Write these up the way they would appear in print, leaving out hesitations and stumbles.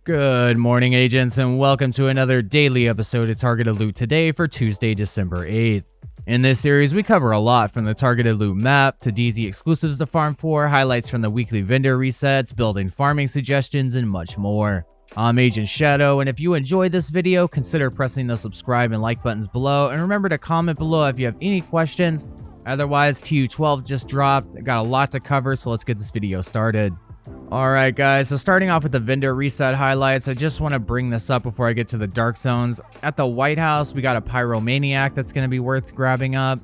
Good morning, agents, and welcome to another daily episode of Targeted Loot today for Tuesday, December 8th. In this series, we cover a lot from the Targeted Loot map to DZ exclusives to farm for, highlights from the weekly vendor resets, building farming suggestions, and much more. I'm Agent Shadow, and if you enjoyed this video, consider pressing the subscribe and like buttons below, and remember to comment below if you have any questions. Otherwise, TU12 just dropped. Got a lot to cover, so let's get this video started. Alright guys, so starting off with the vendor reset highlights, I just want to bring this up before I get to the dark zones. At the White House, we got a Pyromaniac that's going to be worth grabbing up.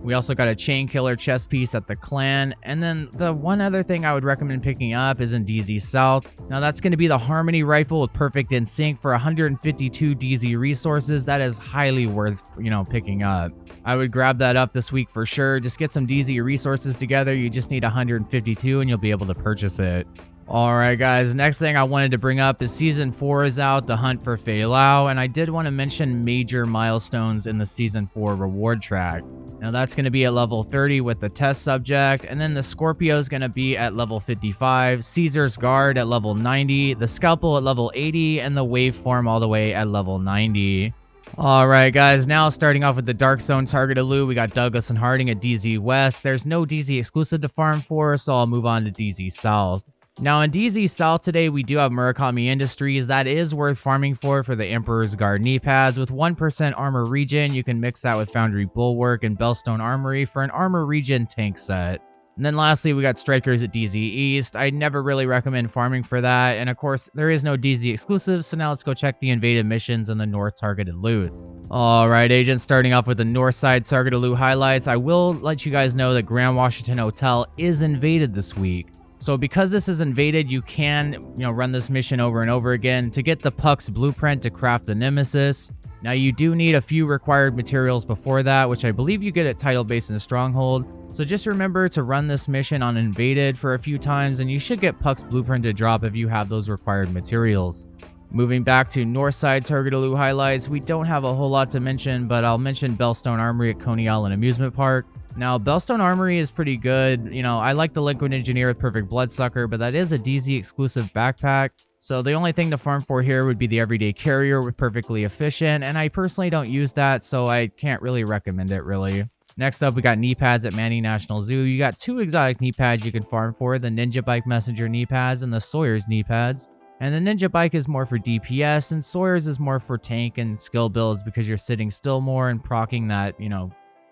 We also got a Chain Killer chest piece at the Clan, and then the one other thing I would recommend picking up is in DZ South. Now that's going to be the Harmony Rifle with Perfect in Sync for 152 DZ resources. That is highly worth, picking up. I would grab that up this week for sure. Just get some DZ resources together. You just need 152 and you'll be able to purchase it. Alright guys, next thing I wanted to bring up is Season 4 is out, the hunt for Fei Lao, and I did want to mention major milestones in the Season 4 reward track. Now that's going to be at level 30 with the test subject, and then the Scorpio is going to be at level 55, Caesar's Guard at level 90, the Scalpel at level 80, and the Waveform all the way at level 90. Alright guys, now starting off with the Dark Zone targeted loot, we got Douglas and Harding at DZ West. There's no DZ exclusive to farm for, so I'll move on to DZ South. Now in DZ South today, we do have Murakami Industries. That is worth farming for the Emperor's Guard knee pads. With 1% armor regen, you can mix that with Foundry Bulwark and Bellstone Armory for an armor regen tank set. And then lastly, we got Strikers at DZ East. I never really recommend farming for that. And of course, there is no DZ exclusive, so now let's go check the invaded missions and the North targeted loot. Alright agents, starting off with the North side targeted loot highlights, I will let you guys know that Grand Washington Hotel is invaded this week. So because this is invaded, you can, run this mission over and over again to get the Puck's blueprint to craft the Nemesis. Now you do need a few required materials before that, which I believe you get at Tidal Base and Stronghold. So just remember to run this mission on invaded for a few times, and you should get Puck's blueprint to drop if you have those required materials. Moving back to North side targeted loot highlights, we don't have a whole lot to mention, but I'll mention Bellstone Armory at Coney Island Amusement Park. Now, Bellstone Armory is pretty good. I like the Liquid Engineer with Perfect Bloodsucker, but that is a DZ exclusive backpack. So the only thing to farm for here would be the Everyday Carrier with Perfectly Efficient, and I personally don't use that, so I can't really recommend it, really. Next up, we got knee pads at Manny National Zoo. You got two exotic knee pads you can farm for, the Ninja Bike Messenger knee pads and the Sawyer's knee pads. And the Ninja Bike is more for DPS, and Sawyer's is more for tank and skill builds because you're sitting still more and proccing that,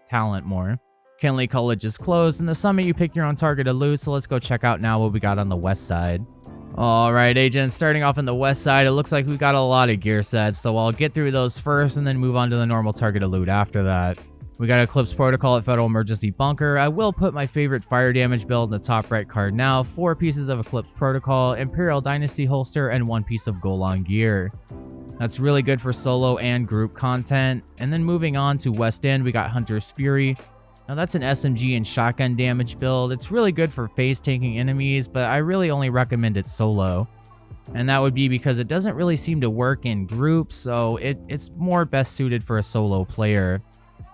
talent more. Kenley College is closed, and the Summit you pick your own targeted loot, so let's go check out now what we got on the west side. Alright agents, starting off on the west side, it looks like we got a lot of gear sets, so I'll get through those first and then move on to the normal targeted loot after that. We got Eclipse Protocol at Federal Emergency Bunker. I will put my favorite fire damage build in the top right card now, 4 pieces of Eclipse Protocol, Imperial Dynasty holster, and 1 piece of Golan gear. That's really good for solo and group content. And then moving on to West End, we got Hunter's Fury. Now that's an SMG and shotgun damage build. It's really good for phase tanking enemies, but I really only recommend it solo. And that would be because it doesn't really seem to work in groups, so it's more best suited for a solo player.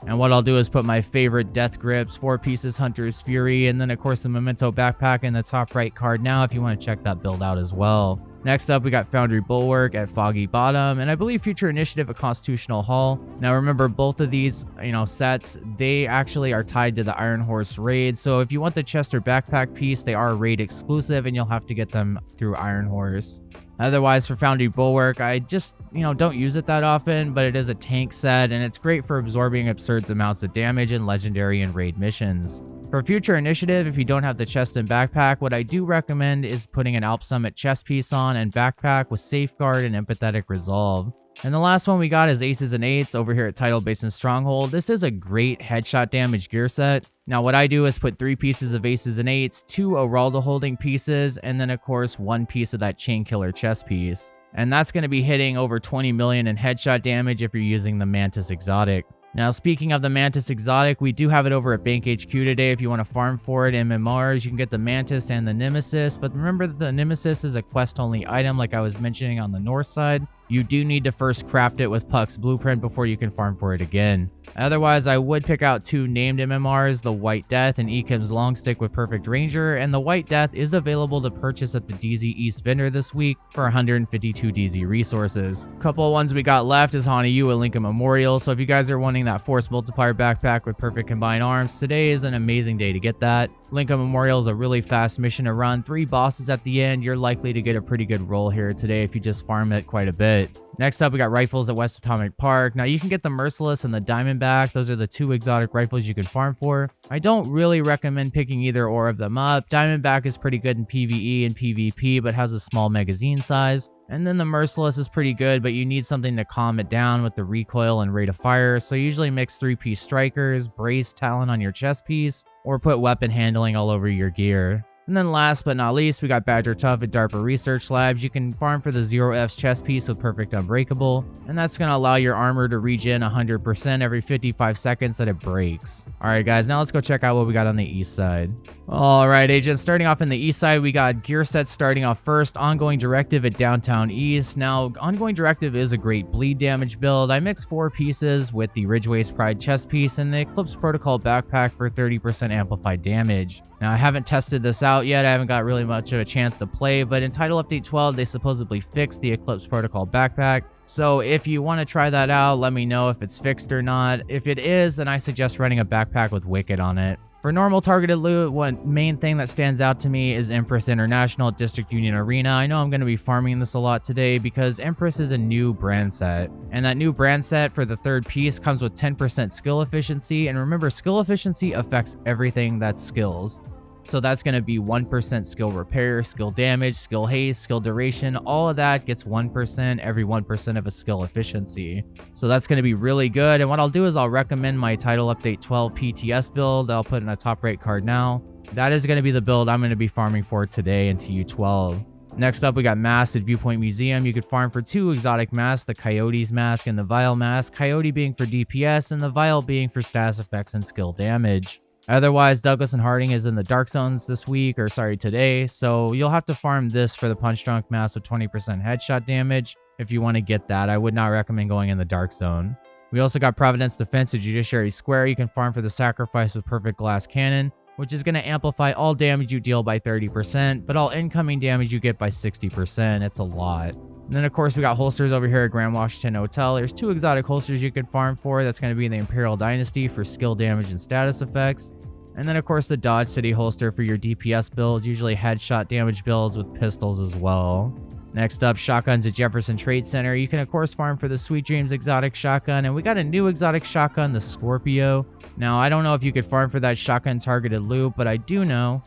And what I'll do is put my favorite Death Grips, 4 pieces Hunter's Fury, and then of course the Memento backpack in the top right card now if you want to check that build out as well. Next up, we got Foundry Bulwark at Foggy Bottom, and I believe Future Initiative at Constitutional Hall. Now remember, both of these, sets, they actually are tied to the Iron Horse raid, so if you want the Chester backpack piece, they are raid exclusive, and you'll have to get them through Iron Horse. Otherwise, for Foundry Bulwark, I just, don't use it that often, but it is a tank set, and it's great for absorbing absurd amounts of damage in legendary and raid missions. For Future Initiative, if you don't have the chest and backpack, what I do recommend is putting an Alp Summit chest piece on and backpack with Safeguard and Empathetic Resolve. And the last one we got is Aces and Eights over here at Tidal Base and Stronghold. This is a great headshot damage gear set. Now what I do is put 3 pieces of Aces and Eights, 2 Araldo holding pieces, and then of course 1 piece of that Chain Killer chest piece. And that's going to be hitting over 20 million in headshot damage if you're using the Mantis Exotic. Now, speaking of the Mantis Exotic, we do have it over at Bank HQ today. If you want to farm for it in MMRs, you can get the Mantis and the Nemesis. But remember that the Nemesis is a quest-only item like I was mentioning on the north side. you do need to first craft it with Puck's blueprint before you can farm for it again. Otherwise, I would pick out 2 named MMRs, the White Death and Ekim's Longstick with Perfect Ranger, and the White Death is available to purchase at the DZ East vendor this week for 152 DZ resources. Couple of ones we got left is Hanayu and Lincoln Memorial, so if you guys are wanting that Force Multiplier backpack with Perfect Combined Arms, today is an amazing day to get that. Lincoln Memorial is a really fast mission to run, 3 bosses at the end. You're likely to get a pretty good roll here today if you just farm it quite a bit. Next up, we got rifles at West Atomic Park. Now, you can get the Merciless and the Diamondback. Those are the 2 exotic rifles you can farm for. I don't really recommend picking either or of them up. Diamondback is pretty good in PvE and PvP, but has a small magazine size. And then the Merciless is pretty good, but you need something to calm it down with the recoil and rate of fire. So usually mix 3-piece strikers, brace, talon on your chest piece, or put weapon handling all over your gear. And then last but not least, we got Badger Tough at DARPA Research Labs. You can farm for the 0F's chest piece with Perfect Unbreakable, and that's going to allow your armor to regen 100% every 55 seconds that it breaks. Alright guys, now let's go check out what we got on the east side. Alright agents, starting off in the east side, we got gear sets starting off first. Ongoing Directive at Downtown East. Now, Ongoing Directive is a great bleed damage build. I mixed 4 pieces with the Ridgeway's Pride chest piece and the Eclipse Protocol backpack for 30% amplified damage. Now, I haven't tested this out yet. I haven't got really much of a chance to play, but in Title Update 12, they supposedly fixed the Eclipse Protocol backpack. So if you want to try that out, let me know if it's fixed or not. If it is, then I suggest running a backpack with Wicked on it. For normal targeted loot, one main thing that stands out to me is Empress International at District Union Arena. I know I'm going to be farming this a lot today because Empress is a new brand set. And that new brand set for the 3rd piece comes with 10% skill efficiency. And remember, skill efficiency affects everything that's skills. So that's going to be 1% skill repair, skill damage, skill haste, skill duration. All of that gets 1% every 1% of a skill efficiency. So that's going to be really good. And what I'll do is I'll recommend my Title Update 12 PTS build. I'll put in a top rate card now. That is going to be the build I'm going to be farming for today in TU12. Next up, we got Masks at Viewpoint Museum. You could farm for 2 exotic masks, the Coyote's mask and the Vial mask. Coyote being for DPS and the Vial being for status effects and skill damage. Otherwise, Douglas and Harding is in the Dark Zones today, so you'll have to farm this for the Punch Drunk mask with 20% headshot damage if you want to get that. I would not recommend going in the Dark Zone. We also got Providence Defense at Judiciary Square. You can farm for the Sacrifice with Perfect Glass Cannon, which is going to amplify all damage you deal by 30%, but all incoming damage you get by 60%. It's a lot. And then, of course, we got holsters over here at Grand Washington Hotel. There's 2 exotic holsters you can farm for. That's going to be in the Imperial Dynasty for skill damage and status effects. And then, of course, the Dodge City holster for your DPS builds, usually headshot damage builds with pistols as well. Next up, shotguns at Jefferson Trade Center. You can, of course, farm for the Sweet Dreams exotic shotgun. And we got a new exotic shotgun, the Scorpio. Now, I don't know if you could farm for that shotgun targeted loot, but I do know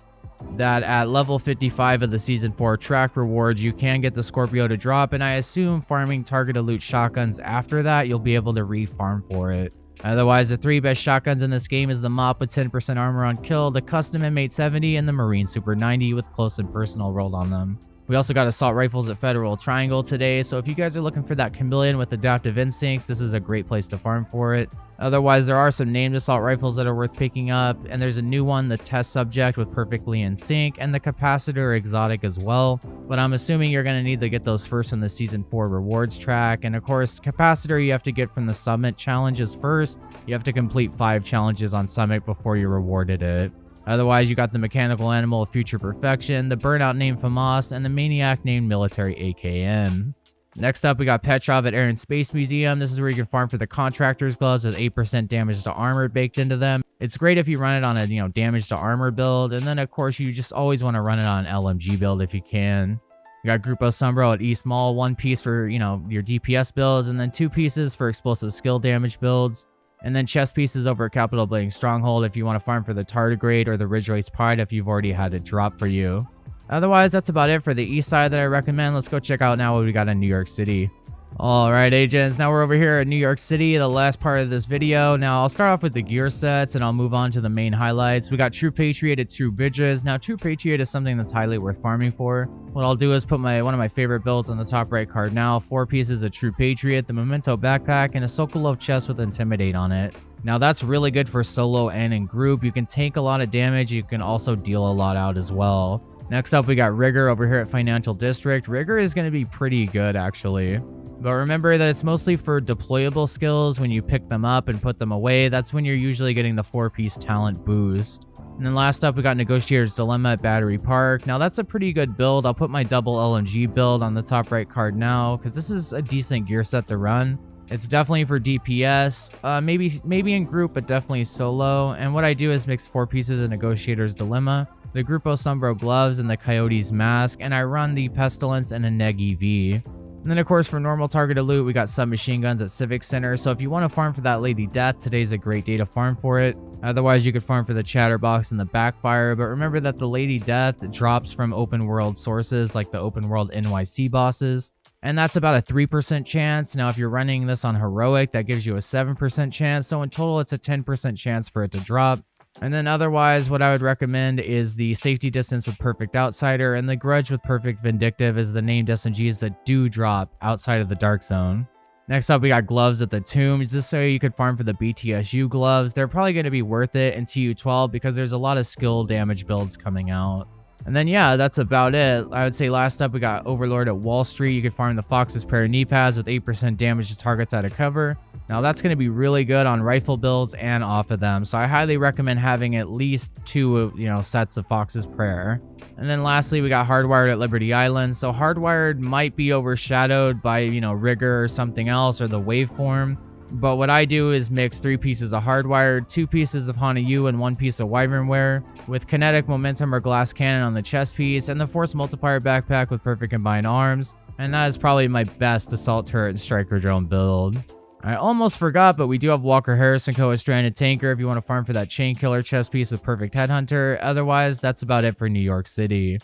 that at level 55 of the Season 4 track rewards, you can get the Scorpio to drop, and I assume farming targeted loot shotguns after that, you'll be able to re-farm for it. Otherwise, the 3 best shotguns in this game is the Mop with 10% armor on kill, the Custom M8 70, and the Marine Super 90 with close and personal rolled on them. We also got assault rifles at Federal Triangle today, so if you guys are looking for that chameleon with adaptive instincts, this is a great place to farm for it. Otherwise, there are some named assault rifles that are worth picking up, and there's a new one, the Test Subject with Perfectly in Sync, and the Capacitor exotic as well. But I'm assuming you're going to need to get those first in the Season 4 rewards track, and of course, Capacitor you have to get from the Summit challenges first. You have to complete 5 challenges on Summit before you're rewarded it. Otherwise, you got the Mechanical Animal of Future Perfection, the Burnout named FAMAS, and the Maniac named Military AKM. Next up, we got Petrov at Air and Space Museum. This is where you can farm for the Contractor's Gloves with 8% damage to armor baked into them. It's great if you run it on a, damage to armor build, and then of course you just always want to run it on an LMG build if you can. You got Grupo Sombro at East Mall, 1 piece for, your DPS builds, and then 2 pieces for explosive skill damage builds. And then chest pieces over at Capital Blading Stronghold if you want to farm for the Tardigrade or the Ridgeway's Pride if you've already had it drop for you. Otherwise, that's about it for the east side that I recommend. Let's go check out now what we got in New York City. Alright agents, now we're over here in New York City, the last part of this video. Now I'll start off with the gear sets and I'll move on to the main highlights. We got True Patriot at True Bridges. Now True Patriot is something that's highly worth farming for. What I'll do is put one of my favorite builds on the top right card now. 4 pieces of True Patriot, the Memento backpack, and a Sokolov chest with Intimidate on it. Now that's really good for solo and in group. You can tank a lot of damage, you can also deal a lot out as well. Next up, we got Rigor over here at Financial District. Rigor is going to be pretty good, actually. But remember that it's mostly for deployable skills. When you pick them up and put them away, that's when you're usually getting the 4-piece talent boost. And then last up, we got Negotiator's Dilemma at Battery Park. Now, that's a pretty good build. I'll put my double LMG build on the top right card now, because this is a decent gear set to run. It's definitely for DPS, maybe in group, but definitely solo. And what I do is mix 4 pieces of Negotiator's Dilemma, the Grupo Sombro gloves, and the Coyote's mask, and I run the Pestilence and a Neg EV. And then, of course, for normal targeted loot, we got submachine guns at Civic Center. So if you want to farm for that Lady Death, today's a great day to farm for it. Otherwise, you could farm for the Chatterbox and the Backfire. But remember that the Lady Death drops from open world sources like the open world NYC bosses. And that's about a 3% chance. Now, if you're running this on Heroic, that gives you a 7% chance. So in total, it's a 10% chance for it to drop. And then otherwise, what I would recommend is the Safety Distance with Perfect Outsider and the Grudge with Perfect Vindictive as the named SMGs that do drop outside of the Dark Zone. Next up, we got Gloves at the Tombs. This way you could farm for the BTSU gloves. They're probably going to be worth it in TU12 because there's a lot of skill damage builds coming out. And then, yeah, that's about it. I would say last up, we got Overlord at Wall Street. You could farm the Fox's pair of knee pads with 8% damage to targets out of cover. Now, that's going to be really good on rifle builds and off of them. So I highly recommend having at least 2, sets of Fox's Prayer. And then lastly, we got Hardwired at Liberty Island. So Hardwired might be overshadowed by, Rigor or something else or the waveform. But what I do is mix 3 pieces of Hardwired, 2 pieces of Hana U, and 1 piece of Wyvernware, with Kinetic Momentum or Glass Cannon on the chest piece, and the Force Multiplier backpack with Perfect Combined Arms. And that is probably my best Assault Turret and Striker Drone build. I almost forgot, but we do have Walker Harrison Co. as Stranded Tanker if you want to farm for that Chain Killer chest piece with Perfect Headhunter. Otherwise, that's about it for New York City.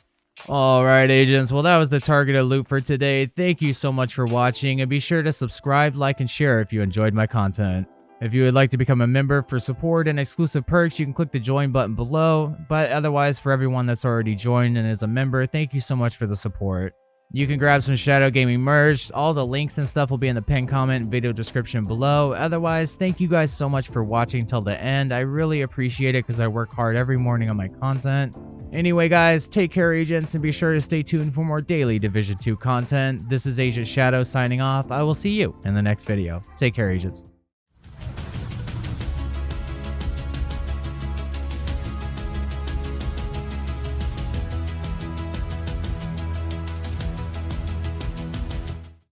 Alright, agents, well, that was the targeted loot for today. Thank you so much for watching, and be sure to subscribe, like, and share if you enjoyed my content. If you would like to become a member for support and exclusive perks, you can click the join button below, but otherwise, for everyone that's already joined and is a member, thank you so much for the support. You can grab some Shadow Gaming merch. All the links and stuff will be in the pinned comment and video description below. Otherwise, thank you guys so much for watching till the end. I really appreciate it because I work hard every morning on my content. Anyway, guys, take care, agents, and be sure to stay tuned for more daily Division 2 content. This is Agent Shadow signing off. I will see you in the next video. Take care, agents.